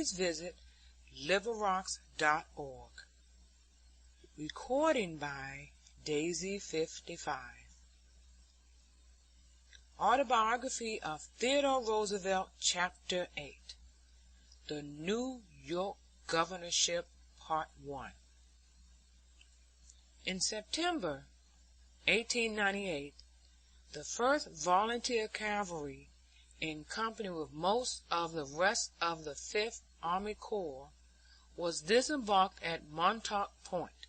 please visit LibriVox.org. Recording by Daisy55. Autobiography of Theodore Roosevelt, Chapter 8. The New York Governorship, Part 1. In September 1898, the 1st Volunteer Cavalry, in company with most of the rest of the 5th Army Corps, was disembarked at Montauk Point.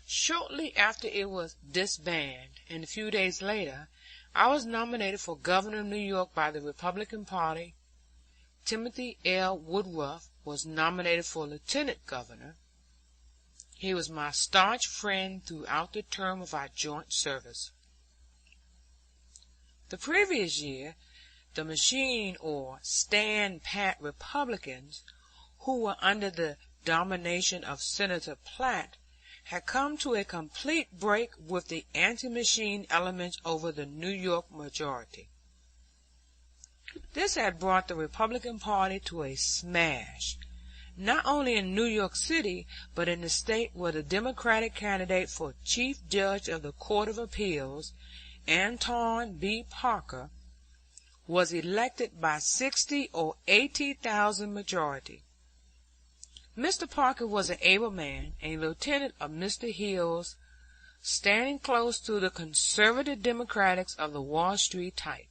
Shortly after it was disbanded, and a few days later, I was nominated for governor of New York by the Republican Party. Timothy L. Woodruff was nominated for lieutenant governor. He was my staunch friend throughout the term of our joint service. The previous year, the machine or stand-pat Republicans, who were under the domination of Senator Platt, had come to a complete break with the anti-machine elements over the New York majority. This had brought the Republican Party to a smash, not only in New York City, but in the state where the Democratic candidate for Chief Judge of the Court of Appeals, Anton B. Parker, was elected by 60 or 80,000 majority. Mr. Parker was an able man, a lieutenant of Mr. Hill's, standing close to the conservative Democrats of the Wall Street type.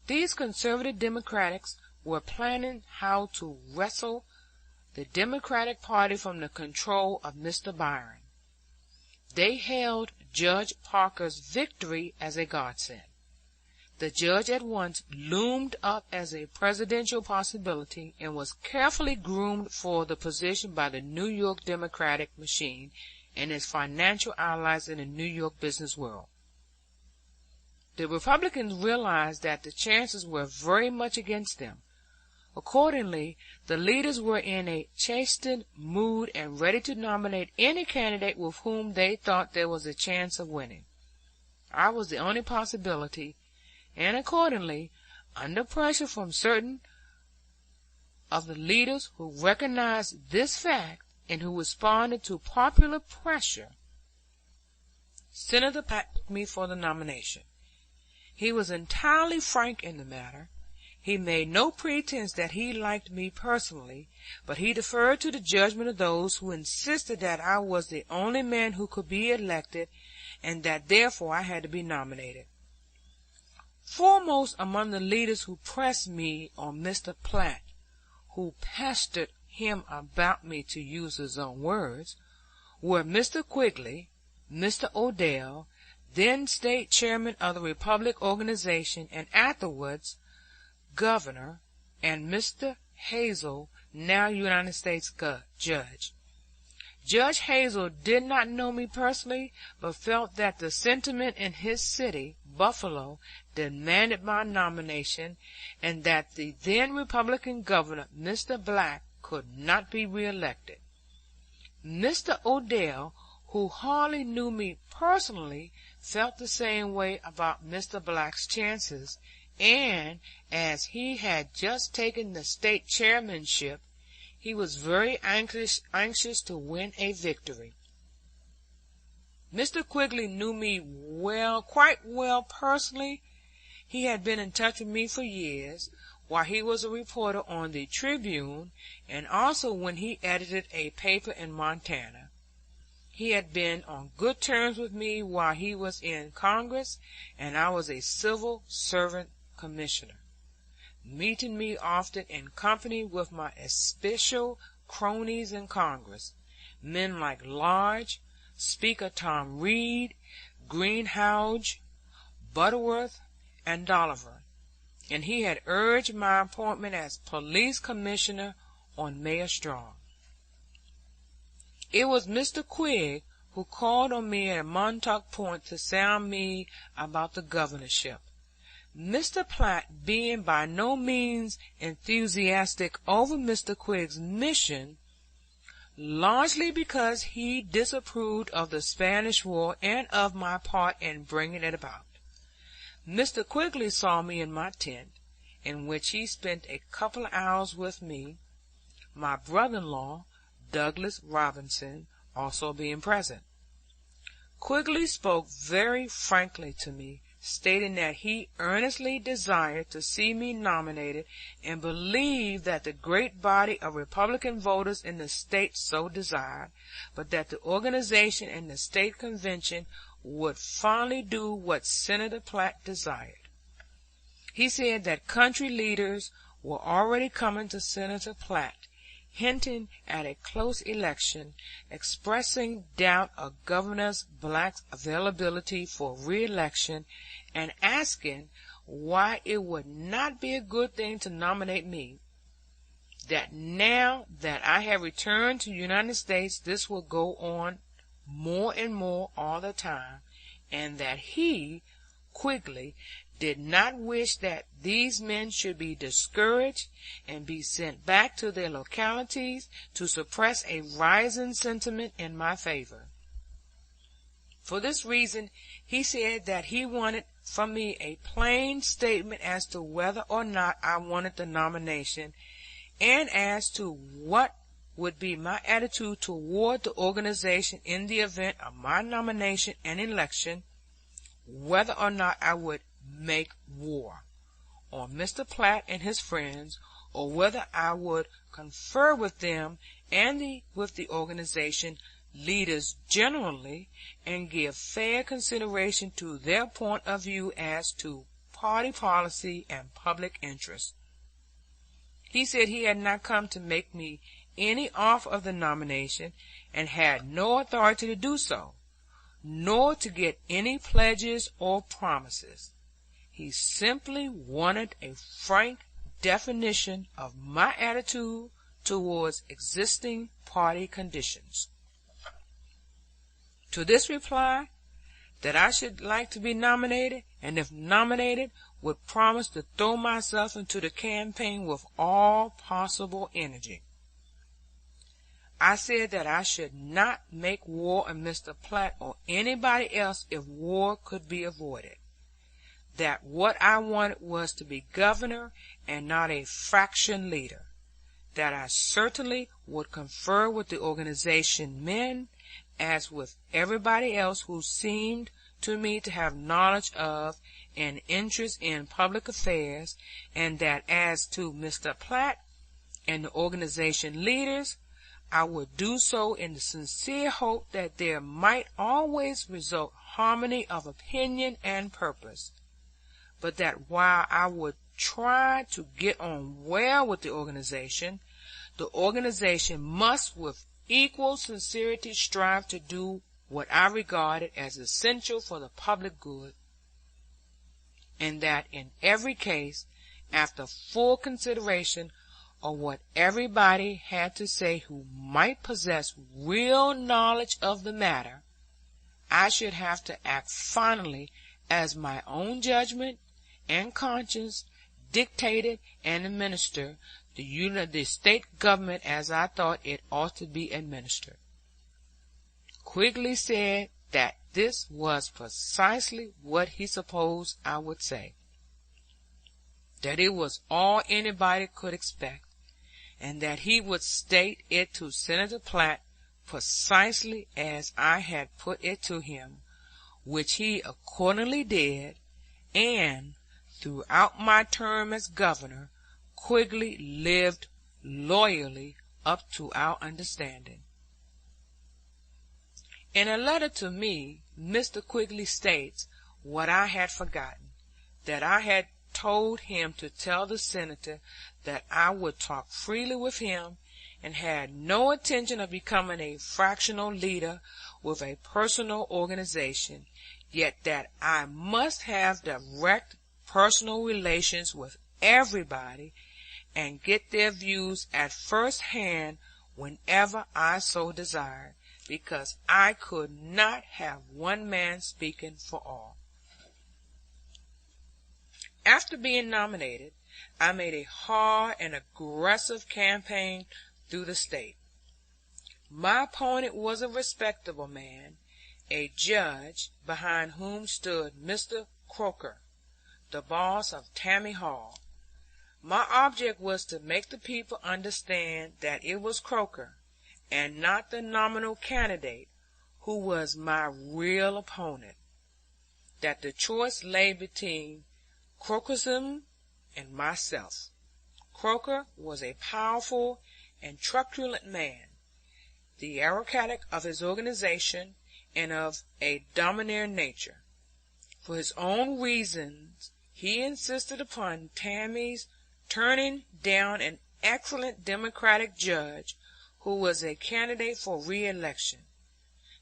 These conservative Democrats were planning how to wrestle the Democratic Party from the control of Mr. Byron. They hailed Judge Parker's victory as a godsend. The judge at once loomed up as a presidential possibility and was carefully groomed for the position by the New York Democratic machine and its financial allies in the New York business world. The Republicans realized that the chances were very much against them. Accordingly, the leaders were in a chastened mood and ready to nominate any candidate with whom they thought there was a chance of winning. I was the only possibility, and accordingly, under pressure from certain of the leaders who recognized this fact and who responded to popular pressure, Senator Platt picked me for the nomination. He was entirely frank in the matter. He made no pretense that he liked me personally, but he deferred to the judgment of those who insisted that I was the only man who could be elected and that therefore I had to be nominated. Foremost among the leaders who pressed me on Mr. Platt, who pestered him about me, to use his own words, were Mr. Quigley, Mr. Odell, then state chairman of the Republic Organization and afterwards governor, and Mr. Hazel, now United States Judge. Judge Hazel did not know me personally, but felt that the sentiment in his city, Buffalo, demanded my nomination, and that the then Republican governor, Mr. Black, could not be reelected. Mr. Odell, who hardly knew me personally, felt the same way about Mr. Black's chances, and as he had just taken the state chairmanship, he was very anxious to win a victory. Mr. Quigley knew me quite well personally. He had been in touch with me for years, while he was a reporter on the Tribune, and also when he edited a paper in Montana. He had been on good terms with me while he was in Congress, and I was a civil servant commissioner, meeting me often in company with my especial cronies in Congress, men like Lodge, Speaker Tom Reed, Greenhalgh, Butterworth, and Dolliver, and he had urged my appointment as police commissioner on Mayor Strong. It was Mr. Quigg who called on me at Montauk Point to sound me about the governorship. Mr. Platt, being by no means enthusiastic over Mr. Quigg's mission, largely because he disapproved of the Spanish War and of my part in bringing it about. Mr. Quigley saw me in my tent, in which he spent a couple of hours with me, my brother-in-law, Douglas Robinson, also being present. Quigley spoke very frankly to me, stating that he earnestly desired to see me nominated and believed that the great body of Republican voters in the state so desired, but that the organization and the state convention would finally do what Senator Platt desired. He said that country leaders were already coming to Senator Platt, hinting at a close election, expressing doubt of Governor Black's availability for re-election, and asking why it would not be a good thing to nominate me, that now that I have returned to the United States this will go on more and more all the time, and that he, Quigley, did not wish that these men should be discouraged and be sent back to their localities to suppress a rising sentiment in my favor. For this reason, he said that he wanted from me a plain statement as to whether or not I wanted the nomination, and as to what would be my attitude toward the organization in the event of my nomination and election, whether or not I would make war on Mr. Platt and his friends, or whether I would confer with them and with the organization leaders generally, and give fair consideration to their point of view as to party policy and public interest. He said he had not come to make me any offer of the nomination, and had no authority to do so, nor to get any pledges or promises. He simply wanted a frank definition of my attitude towards existing party conditions. To this reply, that I should like to be nominated, and if nominated, would promise to throw myself into the campaign with all possible energy. I said that I should not make war on Mr. Platt or anybody else if war could be avoided. That what I wanted was to be governor and not a faction leader. That I certainly would confer with the organization men, as with everybody else who seemed to me to have knowledge of and interest in public affairs, and that as to Mr. Platt and the organization leaders, I would do so in the sincere hope that there might always result harmony of opinion and purpose, but that while I would try to get on well with the organization must with equal sincerity strive to do what I regarded as essential for the public good, and that in every case, after full consideration of what everybody had to say who might possess real knowledge of the matter, I should have to act finally as my own judgment and conscience dictated, and administer the state government as I thought it ought to be administered. Quigley said that this was precisely what he supposed I would say, that it was all anybody could expect, and that he would state it to Senator Platt precisely as I had put it to him, which he accordingly did, and throughout my term as governor, Quigley lived loyally up to our understanding. In a letter to me, Mr. Quigley states what I had forgotten, that I had told him to tell the senator that I would talk freely with him, and had no intention of becoming a fractional leader with a personal organization, yet that I must have direct personal relations with everybody, and get their views at first hand whenever I so desired, because I could not have one man speaking for all. After being nominated, I made a hard and aggressive campaign through the state. My opponent was a respectable man, a judge, behind whom stood Mr. Croker, the boss of Tammany Hall. My object was to make the people understand that it was Croker, and not the nominal candidate, who was my real opponent, that the choice lay between Crokerism and myself. Croker was a powerful and truculent man, the autocrat of his organization, and of a domineering nature. For his own reasons, he insisted upon Tammy's turning down an excellent Democratic judge who was a candidate for re-election.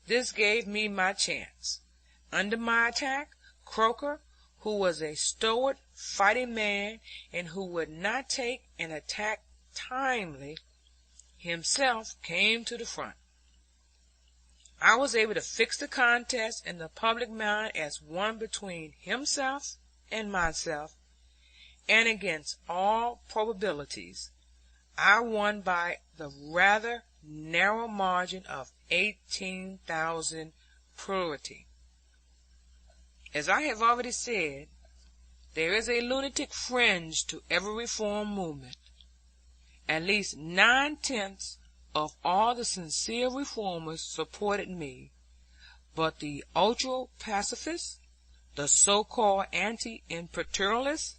This gave me my chance. Under my attack, Croker, who was a stalwart, fighting man, and who would not take an attack timely, himself came to the front. I was able to fix the contest in the public mind as one between himself and myself, and against all probabilities, I won by the rather narrow margin of 18,000 plurality. As I have already said, there is a lunatic fringe to every reform movement. At least 9/10 of all the sincere reformers supported me, but the ultra-pacifists, the so-called anti-imperialists,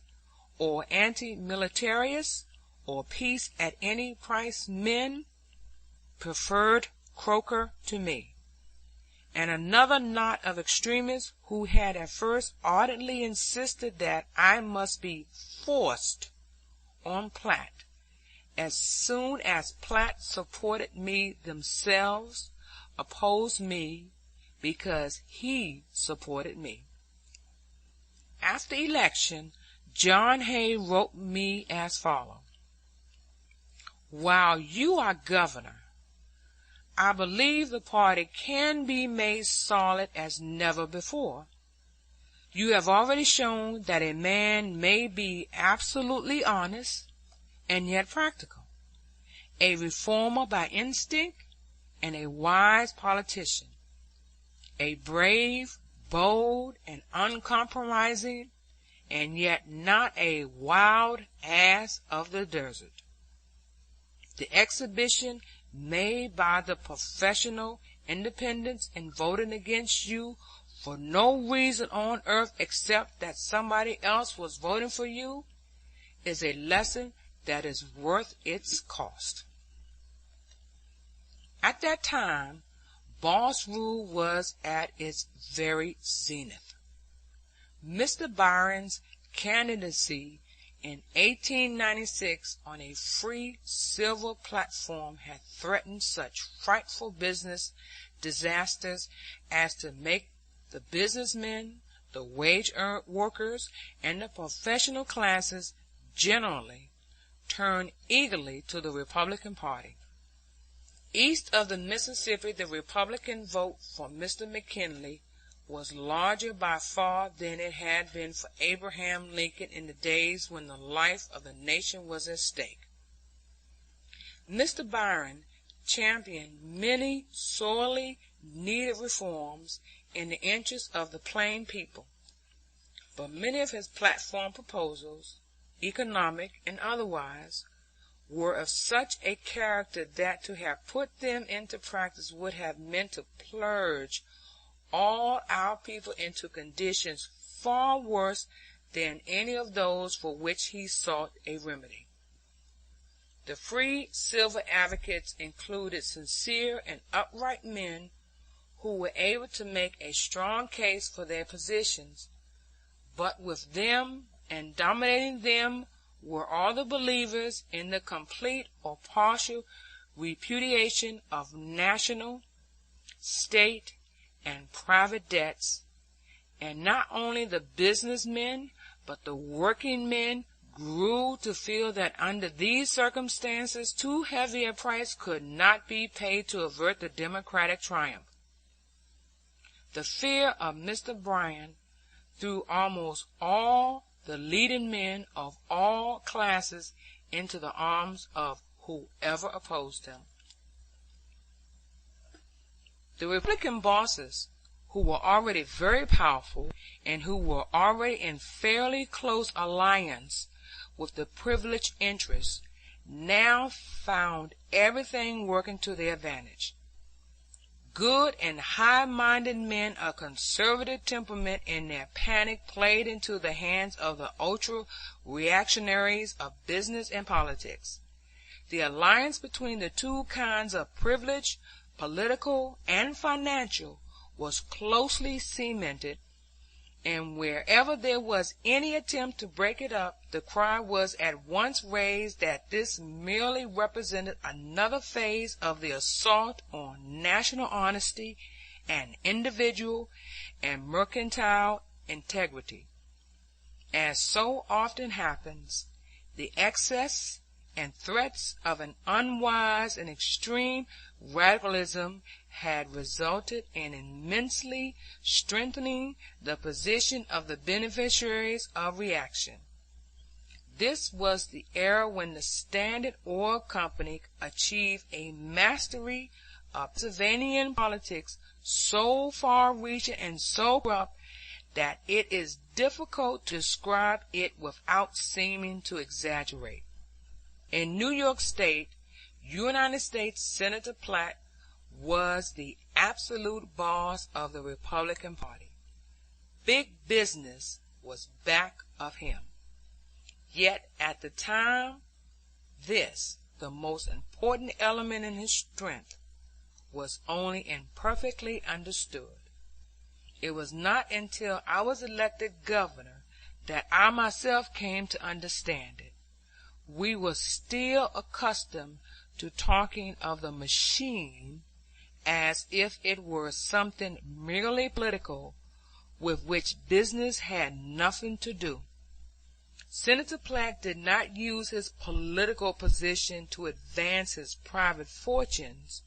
or anti-militarists, or peace-at-any-price men, preferred Croker to me. And another knot of extremists who had at first ardently insisted that I must be forced on Platt, as soon as Platt supported me themselves, opposed me because he supported me. After election, John Hay wrote me as follows: "While you are governor, I believe the party can be made solid as never before. You have already shown that a man may be absolutely honest and yet practical, a reformer by instinct and a wise politician, a brave, bold, and uncompromising, and yet not a wild ass of the desert. The exhibition made by the professional independents in voting against you for no reason on earth except that somebody else was voting for you is a lesson that is worth its cost." At that time, boss rule was at its very zenith. Mr. Bryan's candidacy in 1896 on a free silver platform had threatened such frightful business disasters as to make the businessmen, the wage workers, and the professional classes generally turn eagerly to the Republican Party. East of the Mississippi, the Republican vote for Mr. McKinley was larger by far than it had been for Abraham Lincoln in the days when the life of the nation was at stake. Mr. Bryan championed many sorely needed reforms in the interest of the plain people, but many of his platform proposals, economic and otherwise, were of such a character that to have put them into practice would have meant to plunge all our people into conditions far worse than any of those for which he sought a remedy. The free silver advocates included sincere and upright men who were able to make a strong case for their positions, but with them and dominating them were all the believers in the complete or partial repudiation of national, state, and private debts, and not only the businessmen but the working men grew to feel that under these circumstances too heavy a price could not be paid to avert the Democratic triumph. The fear of Mr. Bryan threw almost all the leading men of all classes into the arms of whoever opposed him. The Republican bosses, who were already very powerful and who were already in fairly close alliance with the privileged interests, now found everything working to their advantage. Good and high-minded men of conservative temperament in their panic played into the hands of the ultra-reactionaries of business and politics. The alliance between the two kinds of privilege, political and financial, was closely cemented, and wherever there was any attempt to break it up, the cry was at once raised that this merely represented another phase of the assault on national honesty and individual and mercantile integrity. As so often happens, the excess and threats of an unwise and extreme radicalism had resulted in immensely strengthening the position of the beneficiaries of reaction. This was the era when the Standard Oil Company achieved a mastery of Pennsylvania politics so far-reaching and so corrupt that it is difficult to describe it without seeming to exaggerate. In New York State, United States Senator Platt was the absolute boss of the Republican Party. Big business was back of him. Yet at the time, this, the most important element in his strength, was only imperfectly understood. It was not until I was elected governor that I myself came to understand it. We were still accustomed to talking of the machine as if it were something merely political with which business had nothing to do. Senator Platt did not use his political position to advance his private fortunes,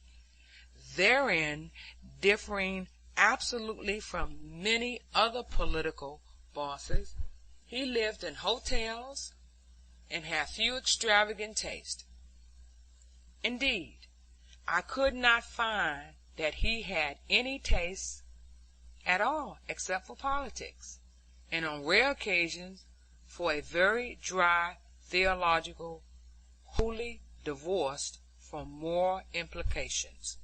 therein differing absolutely from many other political bosses. He lived in hotels and had few extravagant tastes. Indeed, I could not find that he had any taste at all except for politics, and on rare occasions for a very dry theological, wholly divorced from moral implications.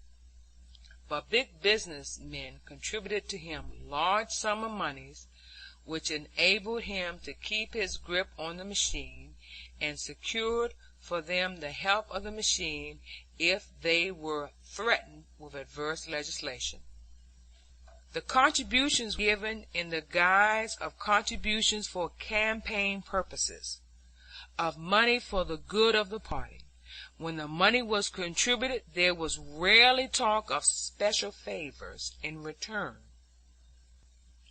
But big business men contributed to him large sum of moneys, which enabled him to keep his grip on the machine, and secured for them the help of the machine if they were threatened with adverse legislation. The contributions given in the guise of contributions for campaign purposes, of money for the good of the party. When the money was contributed, there was rarely talk of special favors in return.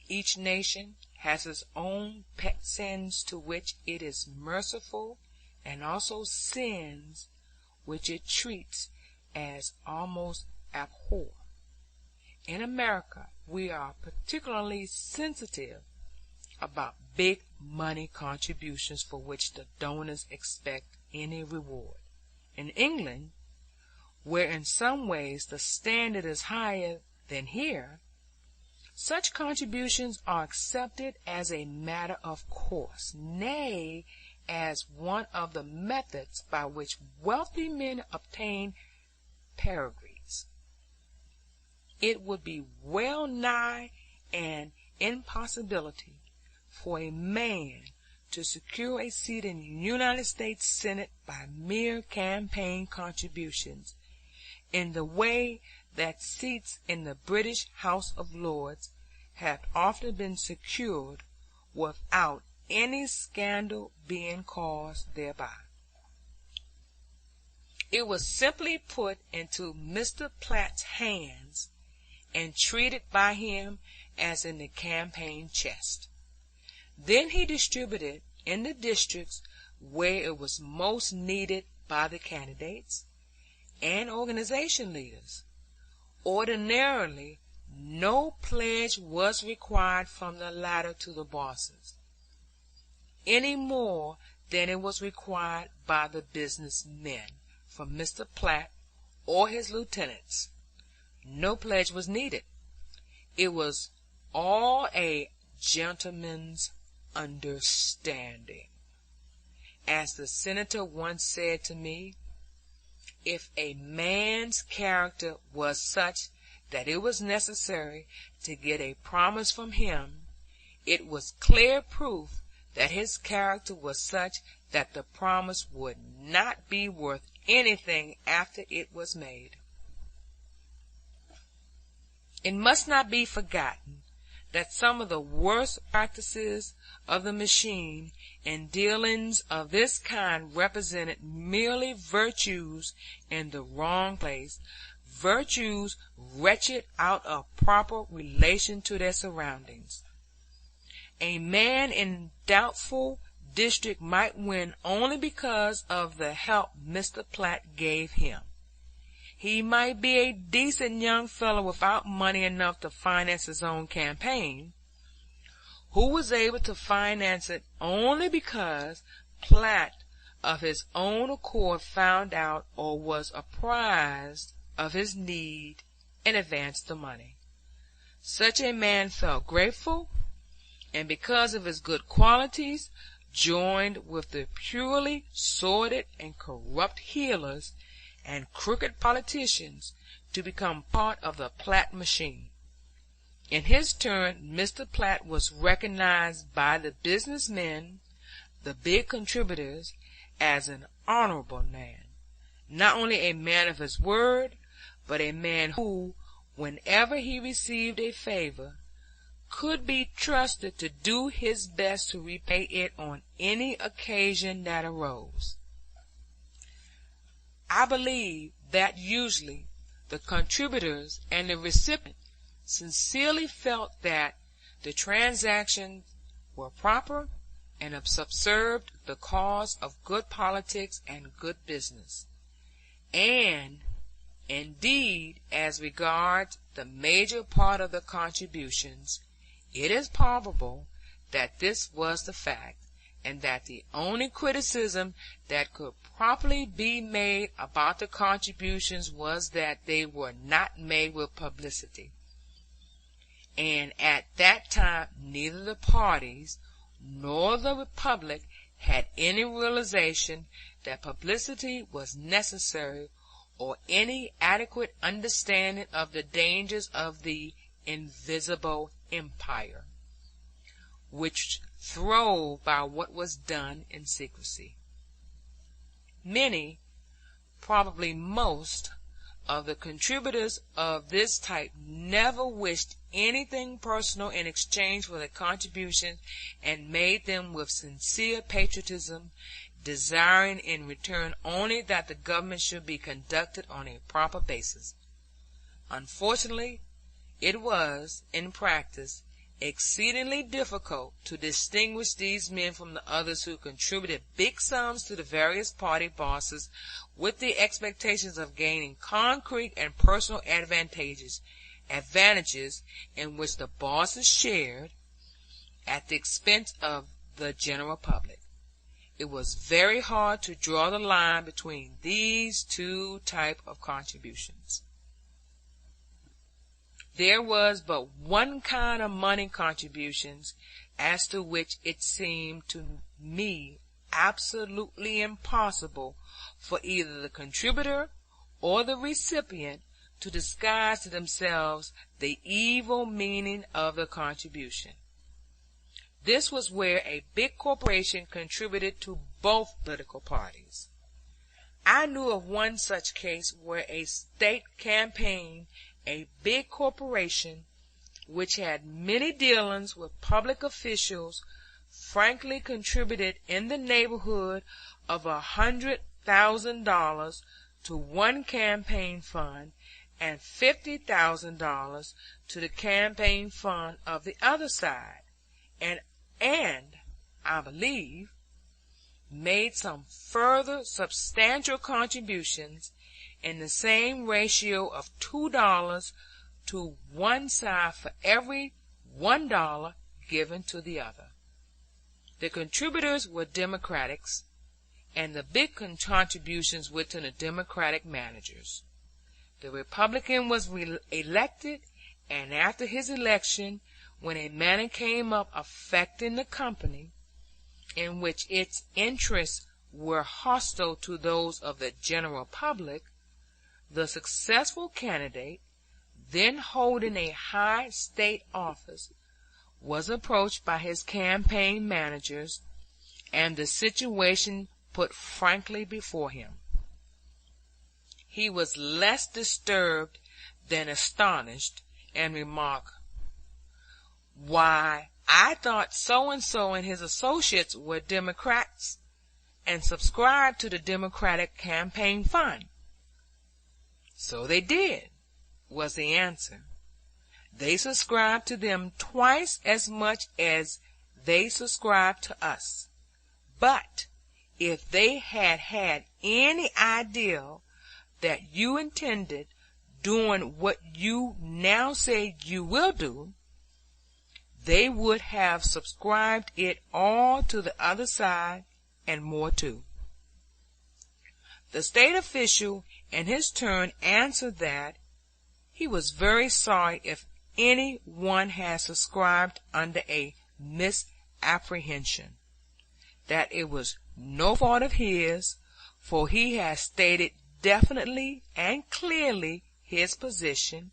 Each nation has its own pet sins to which it is merciful, and also sins which it treats as almost abhor. In America, we are particularly sensitive about big money contributions for which the donors expect any reward. In England, where in some ways the standard is higher than here, such contributions are accepted as a matter of course, nay, as one of the methods by which wealthy men obtain pedigrees. It would be well nigh an impossibility for a man to secure a seat in the United States Senate by mere campaign contributions, in the way that seats in the British House of Lords have often been secured without any scandal being caused thereby. It was simply put into Mr. Platt's hands and treated by him as in the campaign chest. Then he distributed in the districts where it was most needed by the candidates and organization leaders. Ordinarily, no pledge was required from the latter to the bosses, any more than it was required by the business men from Mr. Platt or his lieutenants. No pledge was needed. It was all a gentleman's understanding, as the senator once said to me, if a man's character was such that it was necessary to get a promise from him, it was clear proof that his character was such that the promise would not be worth anything after it was made. It must not be forgotten that some of the worst practices of the machine in dealings of this kind represented merely virtues in the wrong place, virtues wrenched out of proper relation to their surroundings. A man in doubtful district might win only because of the help Mr. Platt gave him. He might be a decent young fellow without money enough to finance his own campaign, who was able to finance it only because Platt of his own accord found out or was apprised of his need and advanced the money. Such a man felt grateful, and because of his good qualities, joined with the purely sordid and corrupt healers and crooked politicians to become part of the Platt machine. In his turn, Mr. Platt was recognized by the businessmen, the big contributors, as an honorable man, not only a man of his word, but a man who, whenever he received a favor, could be trusted to do his best to repay it on any occasion that arose. I believe that usually the contributors and the recipient sincerely felt that the transactions were proper and subserved the cause of good politics and good business. And, indeed, as regards the major part of the contributions, it is probable that this was the fact, and that the only criticism that could properly be made about the contributions was that they were not made with publicity. And at that time neither the parties nor the public had any realization that publicity was necessary, or any adequate understanding of the dangers of the invisible empire, which throve by what was done in secrecy. Many, probably most, of the contributors of this type never wished anything personal in exchange for the contribution, and made them with sincere patriotism, desiring in return only that the government should be conducted on a proper basis. Unfortunately, it was, in practice, exceedingly difficult to distinguish these men from the others who contributed big sums to the various party bosses with the expectations of gaining concrete and personal advantages in which the bosses shared at the expense of the general public. It was very hard to draw the line between these two types of contributions. There was but one kind of money contributions as to which it seemed to me absolutely impossible for either the contributor or the recipient to disguise to themselves the evil meaning of the contribution. This was where a big corporation contributed to both political parties. I knew of one such case where a state campaign, a big corporation which had many dealings with public officials, frankly contributed in the neighborhood of $100,000 to one campaign fund and $50,000 to the campaign fund of the other side, and I believe made some further substantial contributions in the same ratio of $2 to one side for every $1 given to the other. The contributors were Democrats, and the big contributions went to the Democratic managers. The Republican was elected, and after his election, when a matter came up affecting the company, in which its interests were hostile to those of the general public, the successful candidate, then holding a high state office, was approached by his campaign managers and the situation put frankly before him. He was less disturbed than astonished, and remarked, "Why, I thought so-and-so and his associates were Democrats and subscribed to the Democratic campaign fund." "So they did," was the answer. "They subscribed to them twice as much as they subscribed to us. But if they had had any idea that you intended doing what you now say you will do, they would have subscribed it all to the other side and more too." The state official in his turn answered that he was very sorry if any one had subscribed under a misapprehension, that it was no fault of his, for he had stated definitely and clearly his position,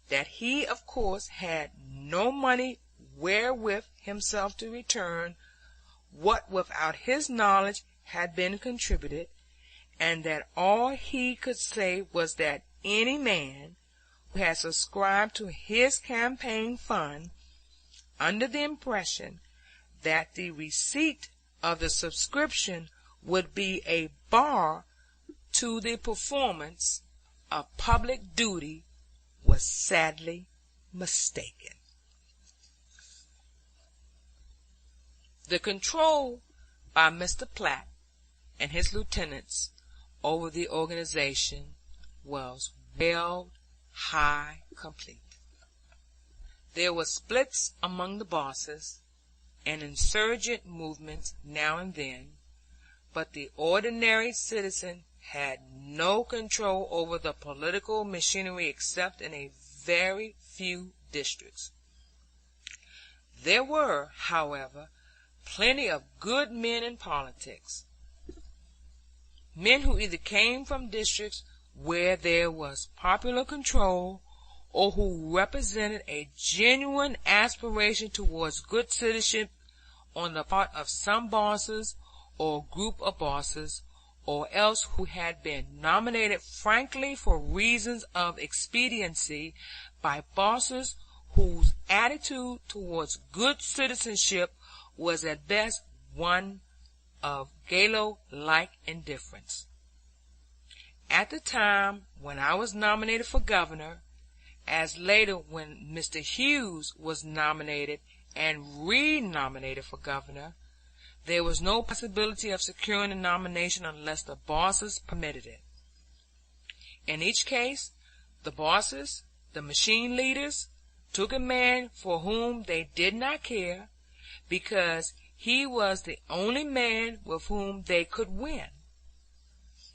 that he of course had no money wherewith himself to return what without his knowledge had been contributed, and that all he could say was that any man who had subscribed to his campaign fund under the impression that the receipt of the subscription would be a bar to the performance of public duty was sadly mistaken. The control by Mr. Platt and his lieutenants over the organization was well nigh complete. There were splits among the bosses, and insurgent movements now and then, but the ordinary citizen had no control over the political machinery except in a very few districts. There were, however, plenty of good men in politics, men who either came from districts where there was popular control, or who represented a genuine aspiration towards good citizenship on the part of some bosses or group of bosses, or else who had been nominated frankly for reasons of expediency by bosses whose attitude towards good citizenship was at best one of Gallo-like indifference. At the time when I was nominated for governor, as later when Mr. Hughes was nominated and re-nominated for governor, there was no possibility of securing the nomination unless the bosses permitted it. In each case, the bosses, the machine leaders, took a man for whom they did not care, because he was the only man with whom they could win.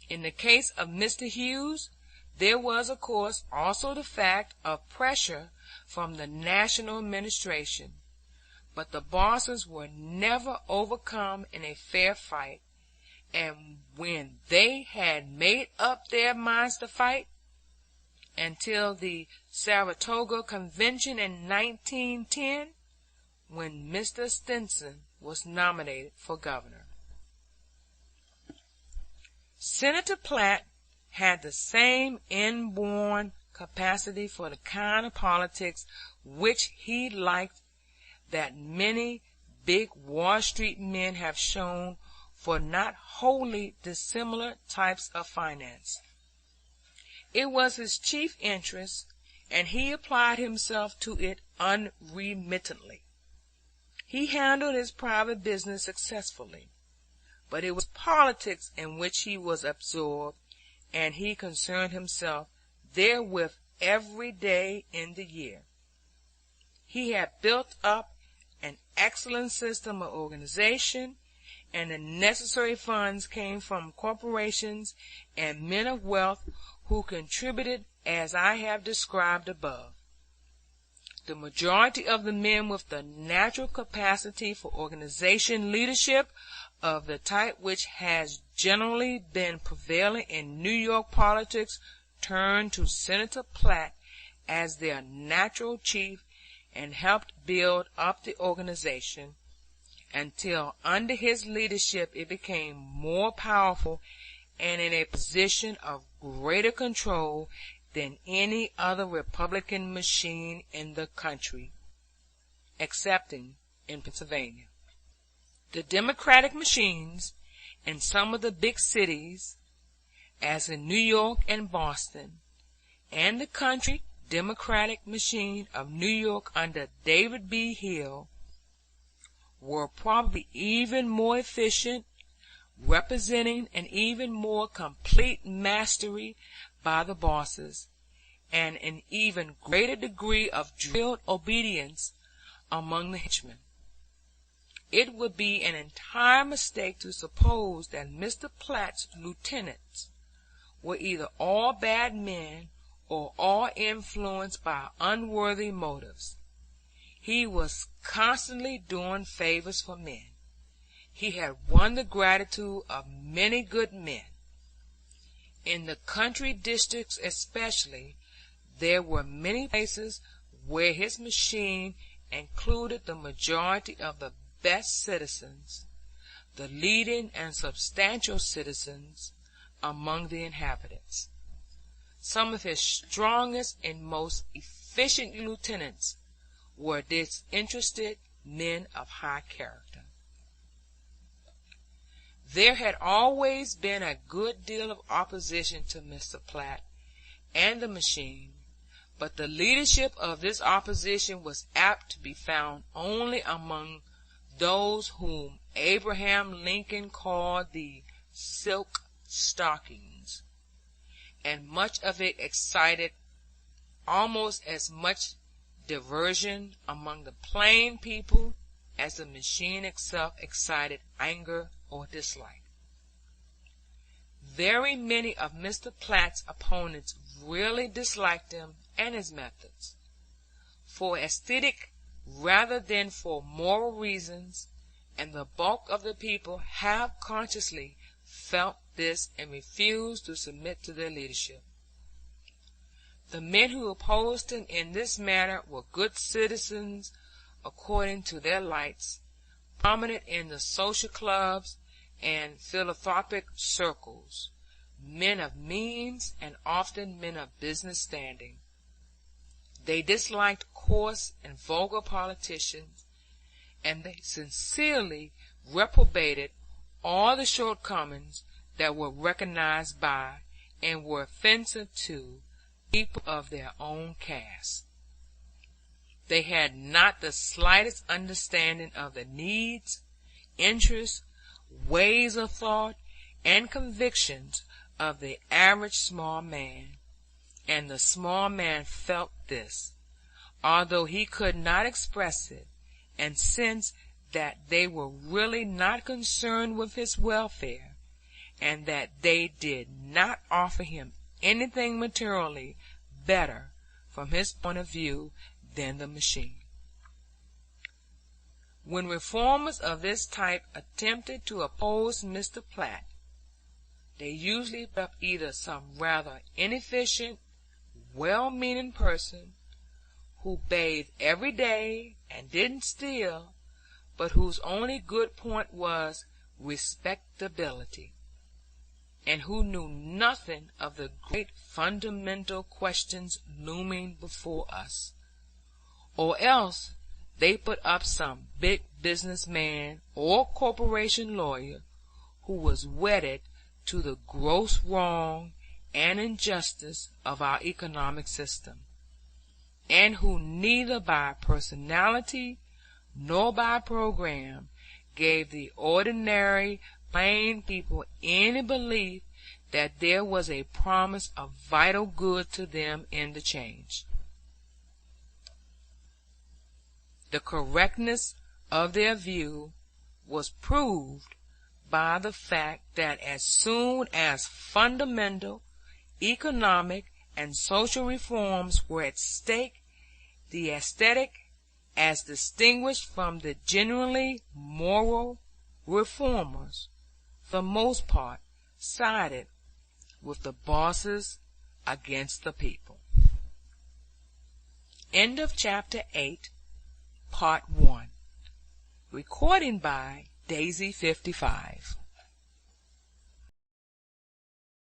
In the case of Mr. Hughes, there was, of course, also the fact of pressure from the national administration, but the bosses were never overcome in a fair fight, and when they had made up their minds to fight, until the Saratoga Convention in 1910, when Mr. Stinson was nominated for governor. Senator Platt had the same inborn capacity for the kind of politics which he liked that many big Wall Street men have shown for not wholly dissimilar types of finance. It was his chief interest, and he applied himself to it unremittingly. He handled his private business successfully, but it was politics in which he was absorbed, and he concerned himself therewith every day in the year. He had built up an excellent system of organization, and the necessary funds came from corporations and men of wealth who contributed as I have described above. The majority of the men with the natural capacity for organization leadership of the type which has generally been prevailing in New York politics turned to Senator Platt as their natural chief and helped build up the organization until under his leadership it became more powerful and in a position of greater control than any other Republican machine in the country, excepting in Pennsylvania. The Democratic machines in some of the big cities, as in New York and Boston, and the country Democratic machine of New York under David B. Hill, were probably even more efficient, representing an even more complete mastery by the bosses, and an even greater degree of drilled obedience among the henchmen. It would be an entire mistake to suppose that Mr. Platt's lieutenants were either all bad men or all influenced by unworthy motives. He was constantly doing favors for men. He had won the gratitude of many good men. In the country districts especially, there were many places where his machine included the majority of the best citizens, the leading and substantial citizens among the inhabitants. Some of his strongest and most efficient lieutenants were disinterested men of high character. There had always been a good deal of opposition to Mr. Platt and the machine, but the leadership of this opposition was apt to be found only among those whom Abraham Lincoln called the silk stockings, and much of it excited almost as much diversion among the plain people as the machine itself excited anger or dislike. Very many of Mr. Platt's opponents really disliked him and his methods, for aesthetic rather than for moral reasons, and the bulk of the people half-consciously felt this and refused to submit to their leadership. The men who opposed him in this manner were good citizens according to their lights, prominent in the social clubs and philanthropic circles, men of means and often men of business standing. They disliked coarse and vulgar politicians, and they sincerely reprobated all the shortcomings that were recognized by and were offensive to people of their own caste. They had not the slightest understanding of the needs, interests, ways of thought, and convictions of the average small man, and the small man felt this, although he could not express it, and sensed that they were really not concerned with his welfare, and that they did not offer him anything materially better from his point of view than the machine. When reformers of this type attempted to oppose Mr. Platt, they usually put up either some rather inefficient, well-meaning person who bathed every day and didn't steal, but whose only good point was respectability, and who knew nothing of the great fundamental questions looming before us. Or else they put up some big business man or corporation lawyer who was wedded to the gross wrong and injustice of our economic system, and who neither by personality nor by program gave the ordinary plain people any belief that there was a promise of vital good to them in the change. The correctness of their view was proved by the fact that as soon as fundamental economic and social reforms were at stake, the aesthetic, as distinguished from the genuinely moral, reformers, for the most part, sided with the bosses against the people. End of chapter 8, part 1. Recording by Daisy 55.